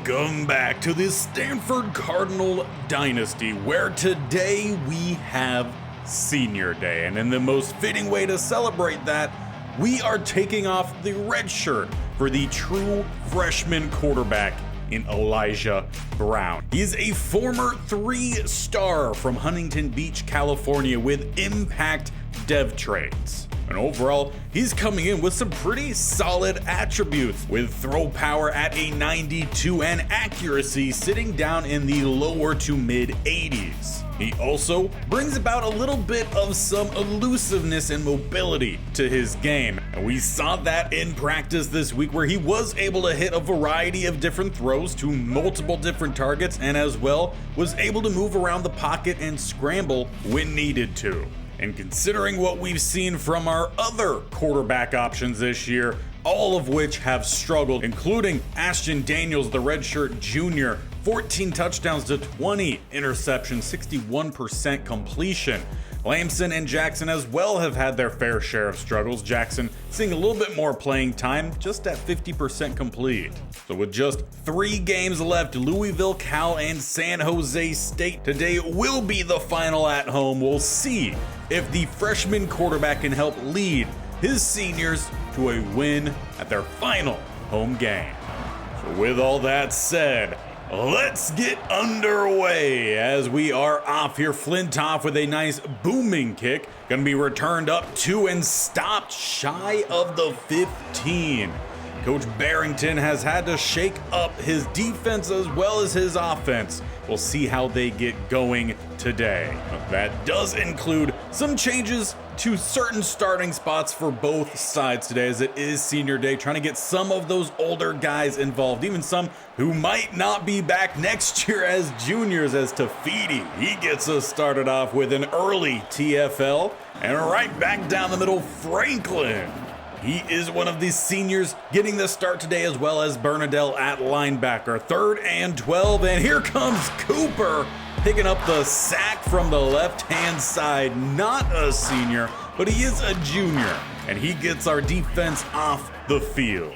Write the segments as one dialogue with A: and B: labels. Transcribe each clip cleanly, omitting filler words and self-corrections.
A: Welcome back to the Stanford Cardinal Dynasty, where today we have Senior Day. And in the most fitting way to celebrate that, we are taking off the red shirt for the true freshman quarterback in Elijah Brown. He is a former 3-star from Huntington Beach, California with impact dev traits. And overall, he's coming in with some pretty solid attributes, with throw power at a 92 and accuracy sitting down in the lower to mid 80s. He also brings about a little bit of some elusiveness and mobility to his game. And we saw that in practice this week, where he was able to hit a variety of different throws to multiple different targets, and as well was able to move around the pocket and scramble when needed to. And considering what we've seen from our other quarterback options this year, all of which have struggled, including Ashton Daniels, the redshirt junior, 14 touchdowns to 20 interceptions, 61% completion. Lamson and Jackson as well have had their fair share of struggles. Jackson seeing a little bit more playing time, just at 50% complete. So with just 3 games left, Louisville, Cal, and San Jose State today will be the final at home. We'll see if the freshman quarterback can help lead his seniors to a win at their final home game. So with all that said, let's get underway as we are off here. Flintoff with a nice booming kick. Gonna be returned up to and stopped shy of the 15. Coach Barrington has had to shake up his defense as well as his offense. We'll see how they get going today. That does include some changes to certain starting spots for both sides today, as it is Senior Day, trying to get some of those older guys involved, even some who might not be back next year as juniors, as Tafiti. He gets us started off with an early TFL, and right back down the middle, Franklin. He is one of the seniors getting the start today, as well as Bernadelle at linebacker. 3rd and 12, and here comes Cooper picking up the sack from the left-hand side. Not a senior, but he is a junior, and he gets our defense off the field.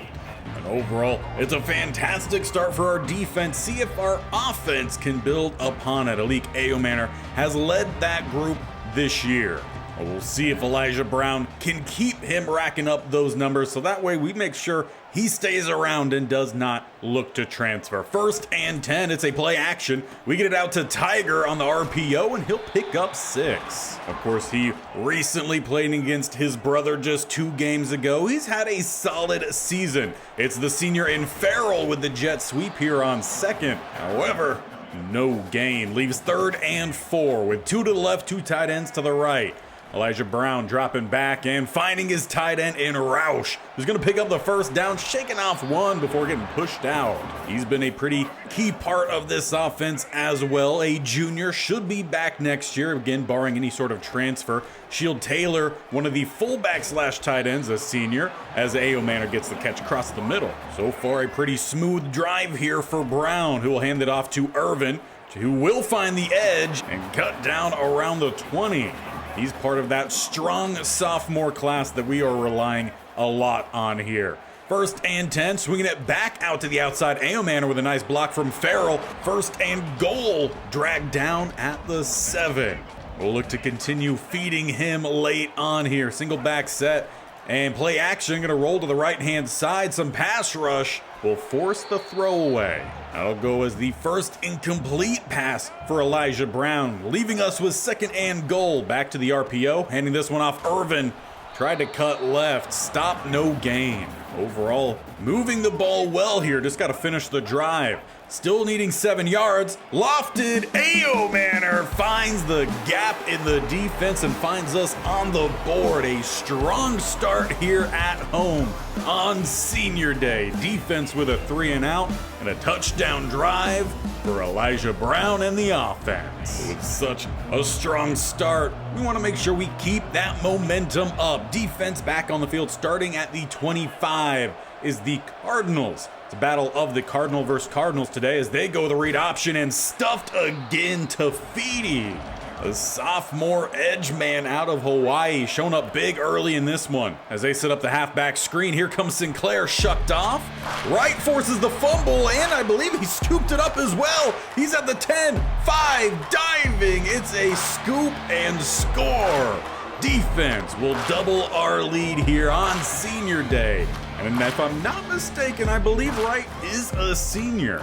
A: And overall, it's a fantastic start for our defense. See if our offense can build upon it. Alik Ayomanor has led that group this year. We'll see if Elijah Brown can keep him racking up those numbers, so that way we make sure he stays around and does not look to transfer. 1st and 10, it's a play action. We get it out to Tiger on the RPO, and he'll pick up 6. Of course, he recently played against his brother just 2 games ago. He's had a solid season. It's the senior in Farrell with the jet sweep here on 2nd. However, no gain. Leaves 3rd and 4 with 2 to the left, 2 tight ends to the right. Elijah Brown dropping back and finding his tight end in Roush, who's going to pick up the 1st down, shaking off 1 before getting pushed out. He's been a pretty key part of this offense as well. A junior, should be back next year, again, barring any sort of transfer. Shield Taylor, one of the fullback / tight ends, a senior, as Ayomanor gets the catch across the middle. So far, a pretty smooth drive here for Brown, who will hand it off to Irvin, who will find the edge and cut down around the 20. He's part of that strong sophomore class that we are relying a lot on here. 1st and 10, swinging it back out to the outside. Ayomanor with a nice block from Farrell. 1st and goal, dragged down at the 7. We'll look to continue feeding him late on here. Single back set and play action. Gonna roll to the right-hand side. Some pass rush will force the throwaway. That'll go as the 1st incomplete pass for Elijah Brown, leaving us with 2nd and goal. Back to the RPO, handing this one off. Irvin tried to cut left, stop, no gain. Overall, moving the ball well here, just got to finish the drive. Still needing 7 yards. Lofted Ayomanor finds the gap in the defense and finds us on the board. A strong start here at home on Senior Day. Defense with a 3 and out and a touchdown drive for Elijah Brown and the offense. With such a strong start, we want to make sure we keep that momentum up. Defense back on the field, starting at the 25 is the Cardinals. It's a battle of the Cardinal versus Cardinals today as they go the read option, and stuffed again. Tafiti The sophomore edge man out of Hawaii showing up big early in this one. As they set up the halfback screen, here comes Sinclair, shucked off. Wright forces the fumble, and I believe he scooped it up as well. He's at the 10, 5, diving. It's a scoop and score. Defense will double our lead here on senior day. And if I'm not mistaken, I believe Wright is a senior.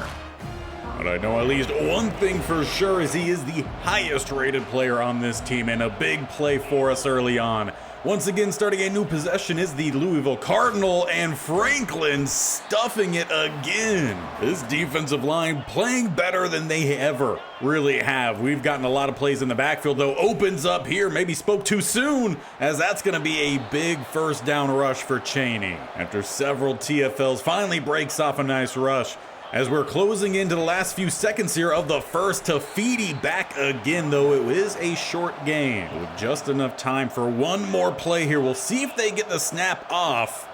A: But I know at least one thing for sure is he is the highest rated player on this team, and a big play for us early on. Once again, starting a new possession is the Louisville Cardinal, and Franklin stuffing it again. This defensive line playing better than they ever really have. We've gotten a lot of plays in the backfield, though. Opens up here, maybe spoke too soon, as that's going to be a big first down rush for Chaney. After several TFLs, finally breaks off a nice rush. As we're closing into the last few seconds here of the first, Tafiti back again, though it is a short game. With just enough time for one more play here. We'll see if they get the snap off,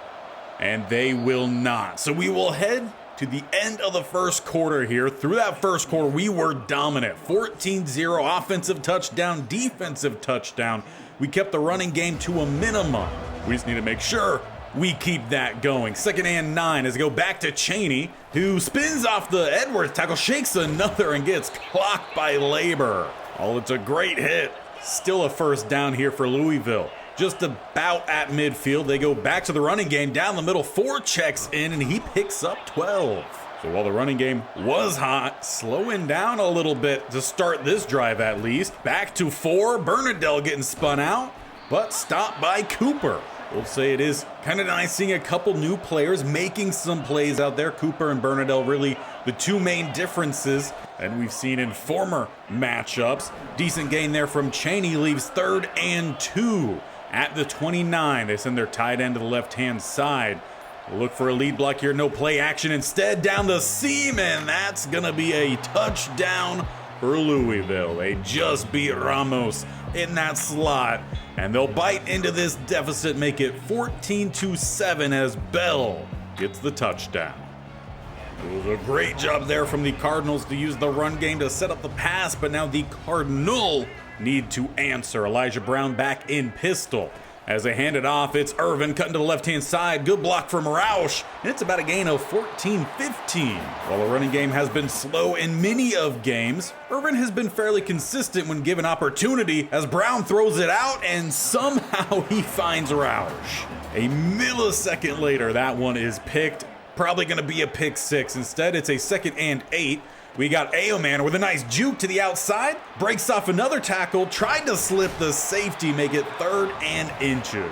A: and they will not. So we will head to the end of the first quarter here. Through that first quarter, we were dominant. 14-0, offensive touchdown, defensive touchdown. We kept the running game to a minimum. We just need to make sure we keep that going. 2nd and 9 as we go back to Chaney, who spins off the Edwards tackle, shakes another, and gets clocked by Labor. Oh, it's a great hit. Still a first down here for Louisville. Just about at midfield, they go back to the running game. Down the middle, 4 checks in, and he picks up 12. So while the running game was hot, slowing down a little bit to start this drive at least. Back to 4, Bernadelle getting spun out, but stopped by Cooper. We'll say it is kind of nice seeing a couple new players making some plays out there. Cooper and Bernadelle really the two main differences that we've seen in former matchups. Decent gain there from Chaney, leaves 3rd and 2 at the 29. They send their tight end to the left-hand side. Look for a lead block here, no play action. Instead, down the seam, and that's going to be a touchdown for Louisville. They just beat Ramos in that slot, and they'll bite into this deficit, make it 14-7 as Bell gets the touchdown. It was a great job there from the Cardinals to use the run game to set up the pass, but now the Cardinal need to answer. Elijah Brown back in pistol. As they hand it off, it's Irvin cutting to the left-hand side. Good block from Roush. It's about a gain of 14-15. While the running game has been slow in many of games, Irvin has been fairly consistent when given opportunity, as Brown throws it out and somehow he finds Roush. A millisecond later, that one is picked. Probably going to be a pick 6. Instead, it's a 2nd and 8. We got Aoman with a nice juke to the outside, breaks off another tackle, tried to slip the safety, make it 3rd and inches.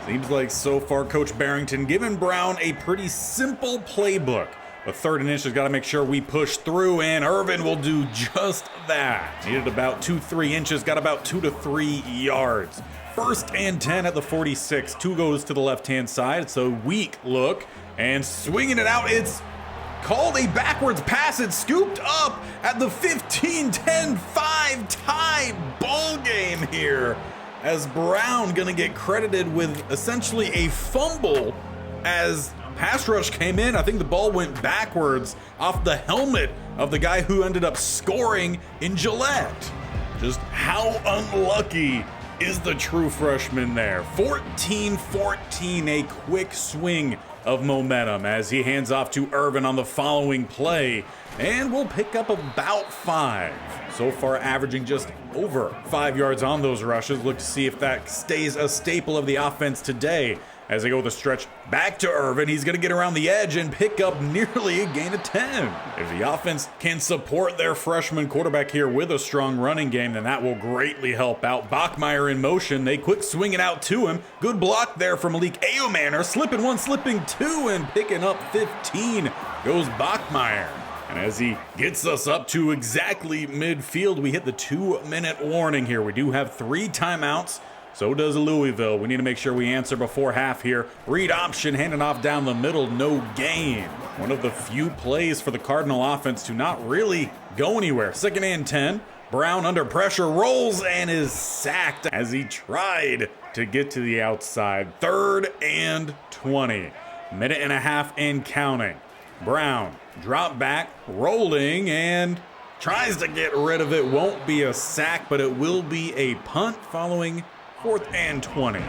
A: Seems like so far Coach Barrington giving Brown a pretty simple playbook. The 3rd and inches, got to make sure we push through, and Irvin will do just that. Needed about 2-3 inches, got about 2 to 3 yards. 1st and 10 at the 46. 2 goes to the left-hand side. It's a weak look, and swinging it out, it's called a backwards pass. It's scooped up at the 15-10-5 tie ball game here, as Brown gonna get credited with essentially a fumble as pass rush came in. I think the ball went backwards off the helmet of the guy who ended up scoring in Gillette. Just how unlucky is the true freshman there? 14-14, a quick swing of momentum as he hands off to Irvin on the following play, and we'll pick up about 5. So far averaging just over 5 yards on those rushes. Look to see if that stays a staple of the offense today. As they go the stretch back to Irvin, he's going to get around the edge and pick up nearly a gain of 10. If the offense can support their freshman quarterback here with a strong running game, then that will greatly help out. Bachmeier in motion. They quick swing it out to him. Good block there from Malik Aomaner. Slipping 1, slipping 2, and picking up 15 goes Bachmeier. And as he gets us up to exactly midfield, we hit the 2-minute warning here. We do have 3 timeouts. So does Louisville. We need to make sure we answer before half here. Read option, handing off down the middle, no gain. One of the few plays for the Cardinal offense to not really go anywhere. 2nd and 10. Brown under pressure, rolls and is sacked as he tried to get to the outside. 3rd and 20. 1.5 minutes and counting. Brown drop back, rolling, and tries to get rid of it. Won't be a sack, but it will be a punt following 4th and 20.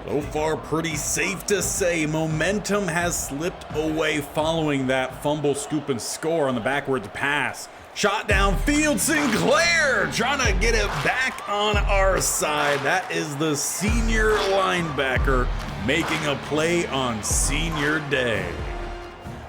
A: So far, pretty safe to say momentum has slipped away following that fumble, scoop, and score on the backwards pass. Shot downfield, Sinclair trying to get it back on our side. That is the senior linebacker making a play on senior day.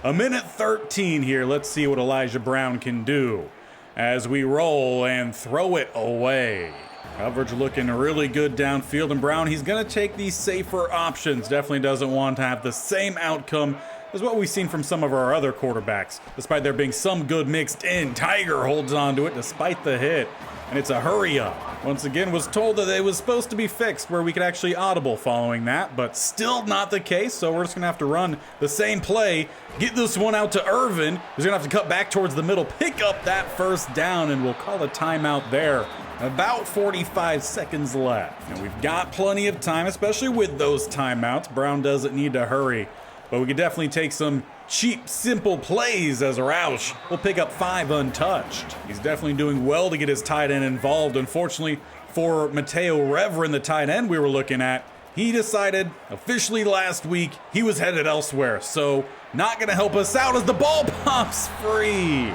A: A minute 13 here. Let's see what Elijah Brown can do as we roll and throw it away. Coverage looking really good downfield, and Brown, he's going to take these safer options. Definitely doesn't want to have the same outcome as what we've seen from some of our other quarterbacks. Despite there being some good mixed in, Tiger holds on to it despite the hit, and it's a hurry up. Once again, was told that it was supposed to be fixed where we could actually audible following that, but still not the case, so we're just going to have to run the same play, get this one out to Irvin, who's going to have to cut back towards the middle, pick up that first down, and we'll call a timeout there. About 45 seconds left. And we've got plenty of time, especially with those timeouts. Brown doesn't need to hurry, but we could definitely take some cheap, simple plays as Roush will pick up 5 untouched. He's definitely doing well to get his tight end involved. Unfortunately for Mateo Reverend, the tight end we were looking at, he decided officially last week he was headed elsewhere. So not going to help us out as the ball pops free.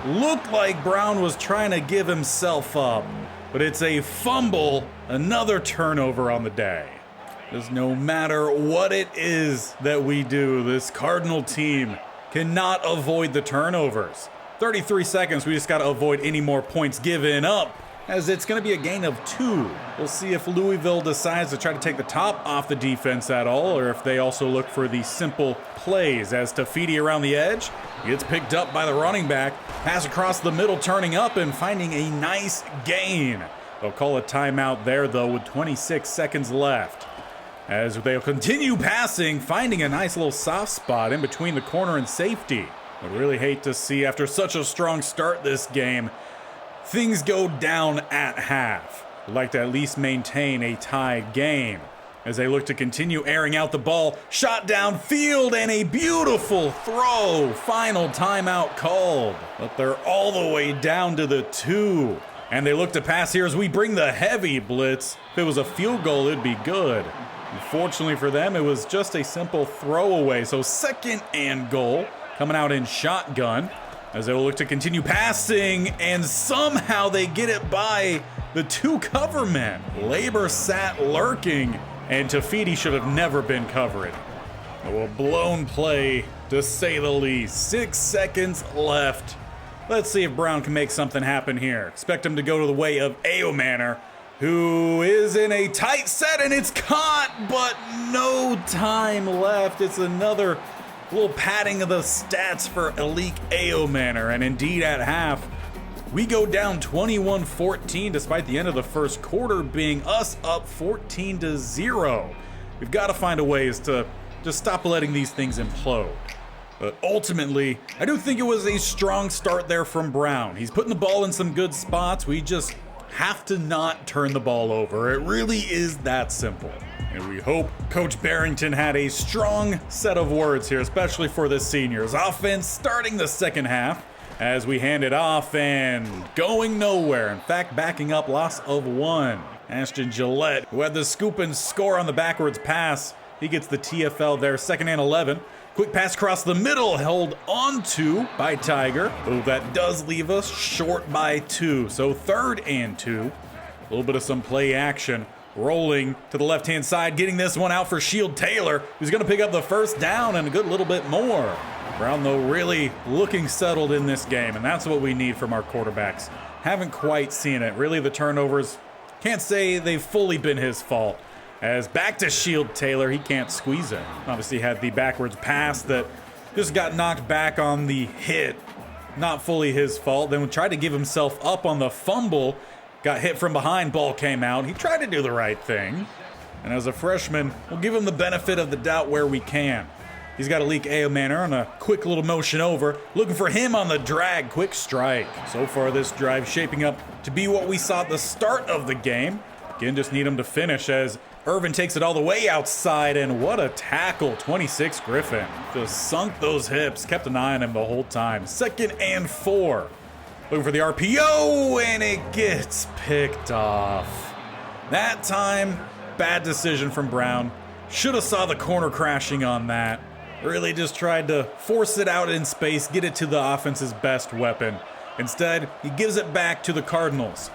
A: Looked like Brown was trying to give himself up, but it's a fumble, another turnover on the day. Because no matter what it is that we do, this Cardinal team cannot avoid the turnovers. 33 seconds, we just got to avoid any more points given up, as it's going to be a gain of 2. We'll see if Louisville decides to try to take the top off the defense at all, or if they also look for the simple plays. As Tafiti around the edge, gets picked up by the running back, pass across the middle, turning up and finding a nice gain. They'll call a timeout there, though, with 26 seconds left. As they'll continue passing, finding a nice little soft spot in between the corner and safety. I really hate to see, after such a strong start this game, things go down at half. I'd like to at least maintain a tied game as they look to continue airing out the ball. Shot downfield and a beautiful throw. Final timeout called. But they're all the way down to the 2. And they look to pass here as we bring the heavy blitz. If it was a field goal, it'd be good. Unfortunately for them, it was just a simple throwaway. So 2nd and goal, coming out in shotgun as they will look to continue passing, and somehow they get it by the 2 cover men. Labor sat lurking, and Tafiti should have never been covered. A blown play, to say the least. 6 seconds left. Let's see if Brown can make something happen here. Expect him to go to the way of Aomanor, who is in a tight set, and it's caught, but no time left. It's another little padding of the stats for Alik Aomanor, and indeed at half, we go down 21-14 despite the end of the first quarter being us up 14-0. We've got to find a ways to just stop letting these things implode. But ultimately, I do think it was a strong start there from Brown. He's putting the ball in some good spots. We just have to not turn the ball over. It really is that simple. And we hope Coach Barrington had a strong set of words here, especially for the seniors. Offense starting the second half as we hand it off and going nowhere. In fact, backing up, loss of 1. Ashton Gillette, who had the scoop and score on the backwards pass, he gets the TFL there, 2nd and 11. Quick pass across the middle, held onto by Tiger. Oh, that does leave us short by 2. So 3rd and 2. A little bit of some play action. Rolling to the left-hand side, getting this one out for Shield Taylor, who's going to pick up the first down and a good little bit more. Brown, though, really looking settled in this game, and that's what we need from our quarterbacks. Haven't quite seen it. Really, the turnovers, can't say they've fully been his fault. As back to Shield Taylor, he can't squeeze it. Obviously had the backwards pass that just got knocked back on the hit. Not fully his fault. Then tried to give himself up on the fumble. Got hit from behind, ball came out. He tried to do the right thing. And as a freshman, we'll give him the benefit of the doubt where we can. He's got Alik Aomanor on a quick little motion over. Looking for him on the drag, quick strike. So far this drive shaping up to be what we saw at the start of the game. Again, just need him to finish as Irvin takes it all the way outside, and what a tackle, 26 Griffin. Just sunk those hips, kept an eye on him the whole time. 2nd and 4. Looking for the RPO, and it gets picked off. That time, bad decision from Brown. Should have saw the corner crashing on that. Really just tried to force it out in space, get it to the offense's best weapon. Instead, he gives it back to the Cardinals.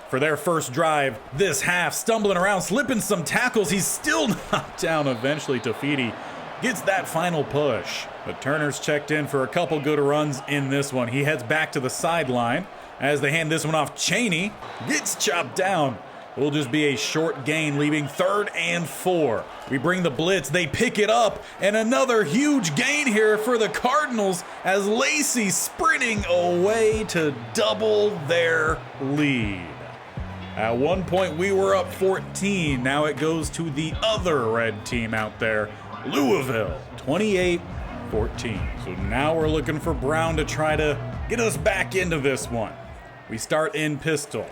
A: For their first drive this half, stumbling around, slipping some tackles, he's still knocked down eventually. Tafiti gets that final push. But Turner's checked in for a couple good runs in this one. He heads back to the sideline as they hand this one off. Cheney gets chopped down. It'll just be a short gain, leaving 3rd and 4. We bring the blitz, they pick it up, and another huge gain here for the Cardinals as Lacey sprinting away to double their lead. At one point, we were up 14. Now it goes to the other red team out there, Louisville, 28-14. So now we're looking for Brown to try to get us back into this one. We start in pistol.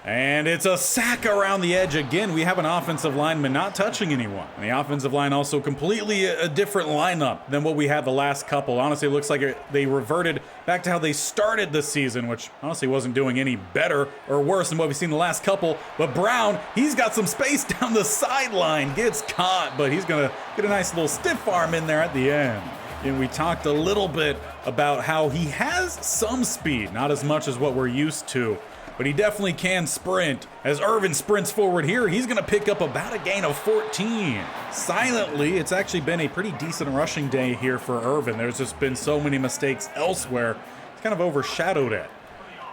A: And it's a sack around the edge again. We have an offensive lineman not touching anyone. And the offensive line also completely a different lineup than what we had the last couple. Honestly, it looks like they reverted back to how they started the season, which honestly wasn't doing any better or worse than what we've seen the last couple. But Brown, he's got some space down the sideline, gets caught, but he's gonna get a nice little stiff arm in there at the end. And we talked a little bit about how he has some speed, not as much as what we're used to, but he definitely can sprint. As Irvin sprints forward here, he's going to pick up about a gain of 14. Silently, it's actually been a pretty decent rushing day here for Irvin. There's just been so many mistakes elsewhere. It's kind of overshadowed it.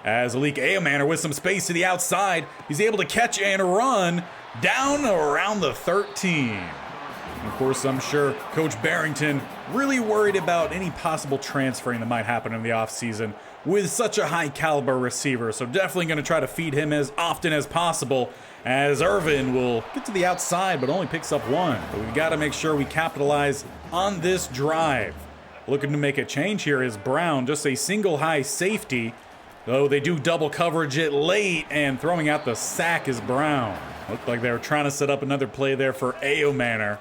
A: As Alik Ayomanor with some space to the outside, he's able to catch and run down around the 13. And of course, I'm sure Coach Barrington really worried about any possible transferring that might happen in the offseason with such a high caliber receiver. So definitely going to try to feed him as often as possible, as Irvin will get to the outside but only picks up 1. But we've got to make sure we capitalize on this drive. Looking to make a change here is Brown, just a single high safety, though they do double coverage it late, and throwing out the sack is Brown. Looked like they were trying to set up another play there for Ayomanor.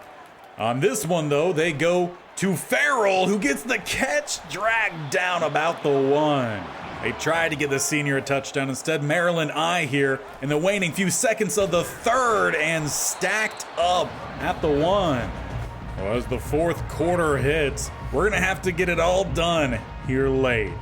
A: On this one, though, they go to Farrell, who gets the catch, dragged down about the 1. They tried to get the senior a touchdown. Instead, Maryland I here in the waning few seconds of the 3rd and stacked up at the 1. Well, as the 4th quarter hits, we're going to have to get it all done here late.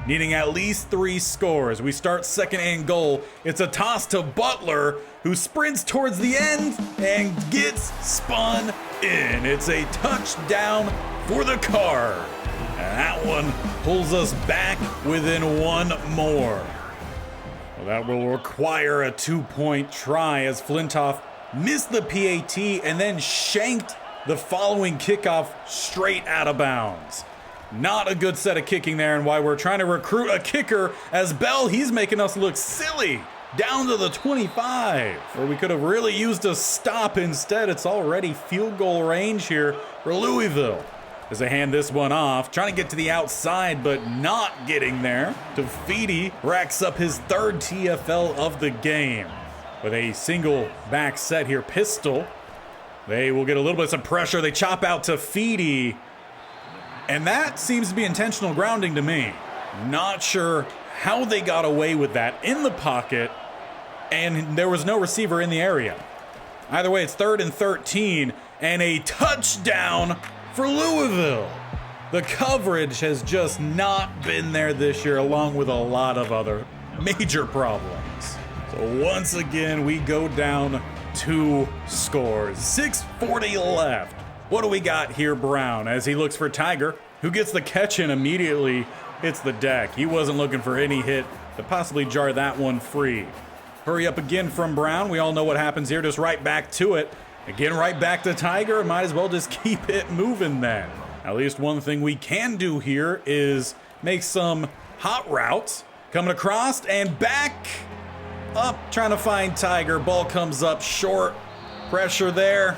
A: Needing at least 3 scores. We start 2nd and goal. It's a toss to Butler, who sprints towards the end and gets spun in. It's a touchdown for the Card. And that one pulls us back within 1 more. Well, that will require a 2-point try as Flintoff missed the PAT and then shanked the following kickoff straight out of bounds. Not a good set of kicking there, and why we're trying to recruit a kicker as Bell, he's making us look silly. Down to the 25, where we could have really used a stop. Instead, it's already field goal range here for Louisville. As they hand this one off, trying to get to the outside, but not getting there. Tafiti racks up his 3rd TFL of the game. With a single back set here, pistol. They will get a little bit of pressure. They chop out Tafiti. And that seems to be intentional grounding to me. Not sure how they got away with that in the pocket, and there was no receiver in the area. Either way, it's 3rd and 13, and a touchdown for Louisville. The coverage has just not been there this year, along with a lot of other major problems. So once again, we go down 2 scores. 6:40 left. What do we got here, Brown, as he looks for Tiger, who gets the catch and immediately hits the deck. He wasn't looking for any hit to possibly jar that one free. Hurry up again from Brown. We all know what happens here. Just right back to it. Again, right back to Tiger. Might as well just keep it moving then. At least one thing we can do here is make some hot routes. Coming across and back up, trying to find Tiger. Ball comes up short. Pressure there.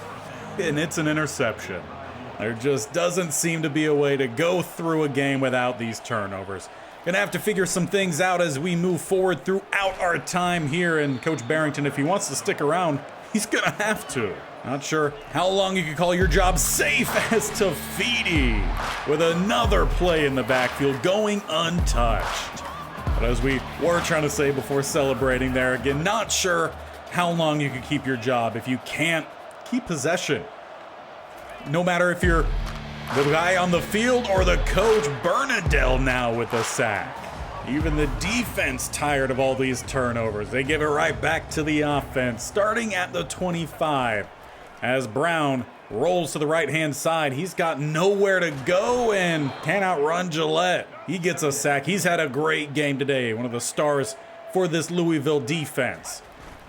A: And it's an interception. There just doesn't seem to be a way to go through a game without these turnovers. Gonna have to figure some things out as we move forward throughout our time here. And Coach Barrington, if he wants to stick around, he's gonna have to. Not sure how long you could call your job safe as Tafiti with another play in the backfield going untouched. But as we were trying to say before celebrating there, again, not sure how long you can keep your job if you can't keep possession. No matter if you're the guy on the field or the coach, Bernadelle now with a sack. Even the defense tired of all these turnovers. They give it right back to the offense, starting at the 25. As Brown rolls to the right-hand side, he's got nowhere to go and can't outrun Gillette. He gets a sack. He's had a great game today, one of the stars for this Louisville defense.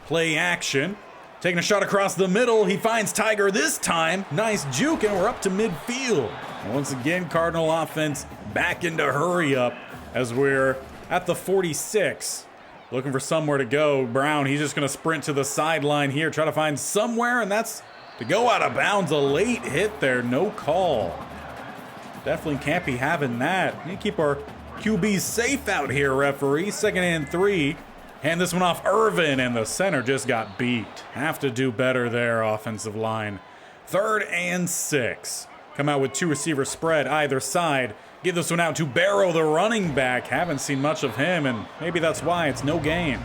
A: Play action. Taking a shot across the middle, he finds Tiger this time. Nice juke, and we're up to midfield. And once again, Cardinal offense back into hurry up as we're at the 46. Looking for somewhere to go. Brown, he's just going to sprint to the sideline here, try to find somewhere, and that's to go out of bounds. A late hit there, no call. Definitely can't be having that. We need to keep our QBs safe out here, referee. 2nd and 3. Hand this one off Irvin, and the center just got beat. Have to do better there, offensive line. 3rd and 6. Come out with 2 receiver spread either side. Give this one out to Barrow, the running back. Haven't seen much of him, and maybe that's why it's no gain.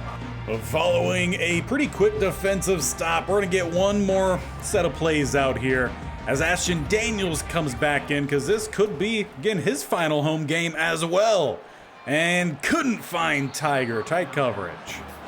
A: But following a pretty quick defensive stop, we're going to get one more set of plays out here as Ashton Daniels comes back in, because this could be, again, his final home game as well. And couldn't find Tiger. Tight coverage.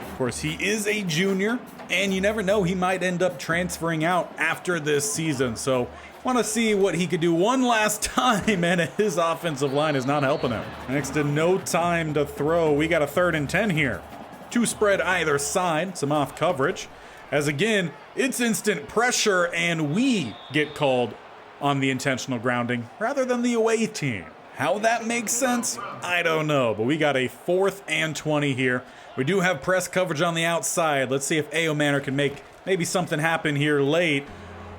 A: Of course, he is a junior, and you never know, he might end up transferring out after this season. So want to see what he could do one last time, and his offensive line is not helping him. Next to no time to throw, we got a 3rd and 10 here. 2 spread either side, some off coverage. As again, it's instant pressure, and we get called on the intentional grounding rather than the away team. How that makes sense, I don't know, but we got a 4th and 20 here. We do have press coverage on the outside. Let's see if A.O. Manor can make maybe something happen here late.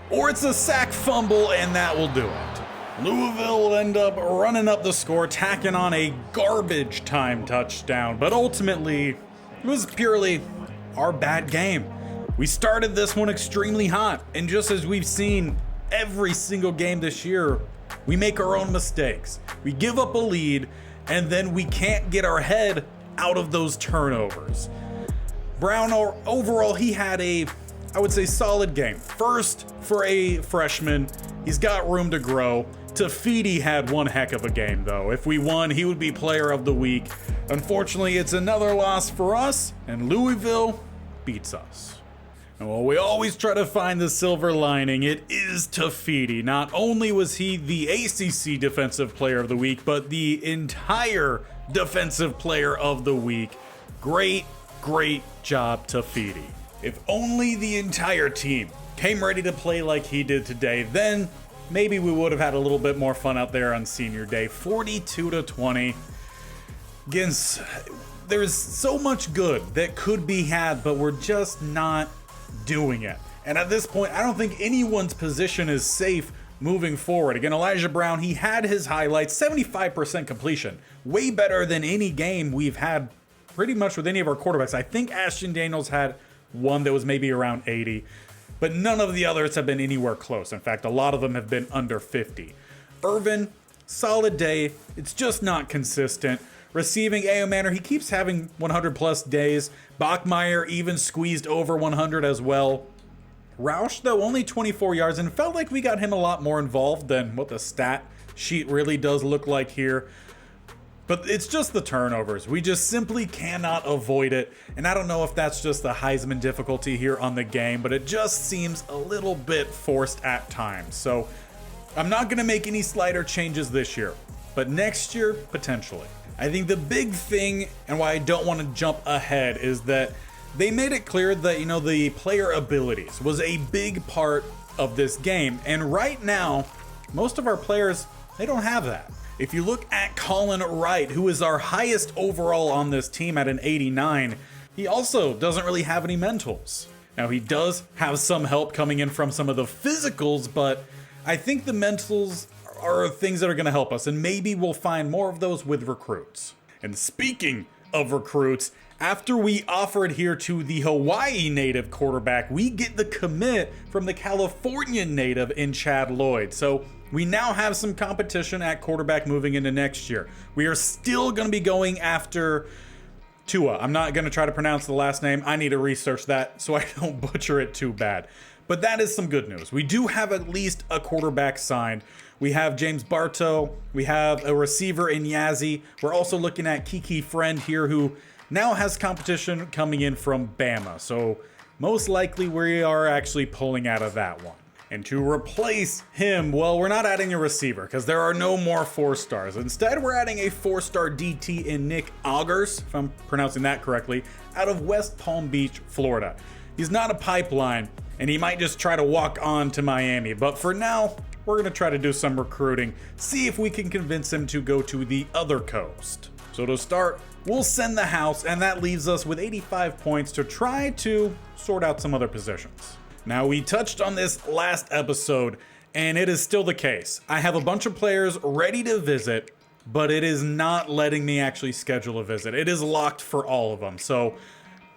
A: Or it's a sack fumble, and that will do it. Louisville will end up running up the score, tacking on a garbage time touchdown, but ultimately, it was purely our bad game. We started this one extremely hot, and just as we've seen every single game this year, we make our own mistakes. We give up a lead, and then we can't get our head out of those turnovers. Brown, overall, he had a, I would say, solid game. First, for a freshman, he's got room to grow. Tafiti had one heck of a game, though. If we won, he would be player of the week. Unfortunately, it's another loss for us, and Louisville beats us. And while we always try to find the silver lining, it is Tafiti. Not only was he the ACC Defensive Player of the Week, but the entire Defensive Player of the Week. Great job, Tafiti. If only the entire team came ready to play like he did today, then maybe we would have had a little bit more fun out there on senior day. 42-20. Again, there's so much good that could be had, but we're just not doing it. And at this point, I don't think anyone's position is safe moving forward. Again, Elijah Brown, he had his highlights, 75% completion, way better than any game we've had pretty much with any of our quarterbacks. I think Ashton Daniels had one that was maybe around 80, but none of the others have been anywhere close. In fact, a lot of them have been under 50. Irvin, solid day. It's just not consistent. Receiving, A.O. Manor, he keeps having 100 plus days. Bachmeier even squeezed over 100 as well. Roush, though, only 24 yards, and it felt like we got him a lot more involved than what the stat sheet really does look like here. But it's just the turnovers. We just simply cannot avoid it. And I don't know if that's just the Heisman difficulty here on the game, but it just seems a little bit forced at times. So I'm not going to make any slighter changes this year, but next year, potentially. I think the big thing, and why I don't want to jump ahead, is that they made it clear that, the player abilities was a big part of this game. And right now, most of our players, they don't have that. If you look at Colin Wright, who is our highest overall on this team at an 89, he also doesn't really have any mentals. Now, he does have some help coming in from some of the physicals, but I think the mentals are things that are going to help us, and maybe we'll find more of those with recruits. And speaking of recruits, after we offered here to the Hawaii native quarterback, we get the commit from the California native in Chad Lloyd. So we now have some competition at quarterback moving into next year. We are still going to be going after Tua. I'm not going to try to pronounce the last name. I need to research that so I don't butcher it too bad. But that is some good news. We do have at least a quarterback signed. We have James Bartow. We have a receiver in Yazzie. We're also looking at Kiki Friend here, who now has competition coming in from Bama. So most likely we are actually pulling out of that one. And to replace him, well, we're not adding a receiver because there are no more 4-stars. Instead, we're adding a 4-star DT in Nick Augers, if I'm pronouncing that correctly, out of West Palm Beach, Florida. He's not a pipeline, and he might just try to walk on to Miami. But for now, we're going to try to do some recruiting, see if we can convince him to go to the other coast. So to start, we'll send the house, and that leaves us with 85 points to try to sort out some other positions. Now, we touched on this last episode, and it is still the case. I have a bunch of players ready to visit, but it is not letting me actually schedule a visit. It is locked for all of them, so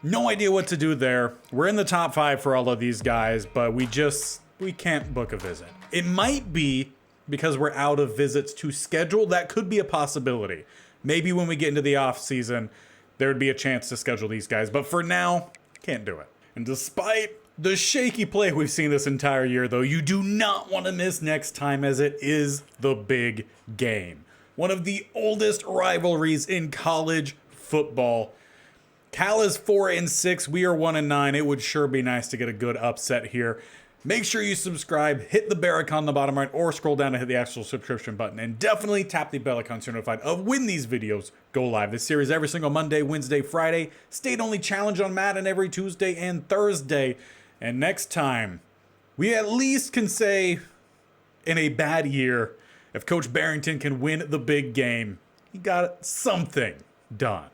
A: no idea what to do there. We're in the top 5 for all of these guys, but we can't book a visit. It might be because we're out of visits to schedule. That could be a possibility. Maybe when we get into the off season, there would be a chance to schedule these guys, but for now, can't do it. And despite the shaky play we've seen this entire year, though, you do not want to miss next time, as it is the big game. One of the oldest rivalries in college football. Cal is 4-6, we are 1-9. It would sure be nice to get a good upset here. Make sure you subscribe, hit the bell icon on the bottom right, or scroll down to hit the actual subscription button, and definitely tap the bell icon so you're notified of when these videos go live. This series every single Monday, Wednesday, Friday. State-only challenge on Madden every Tuesday and Thursday. And next time, we at least can say, in a bad year, if Coach Barrington can win the big game, he got something done.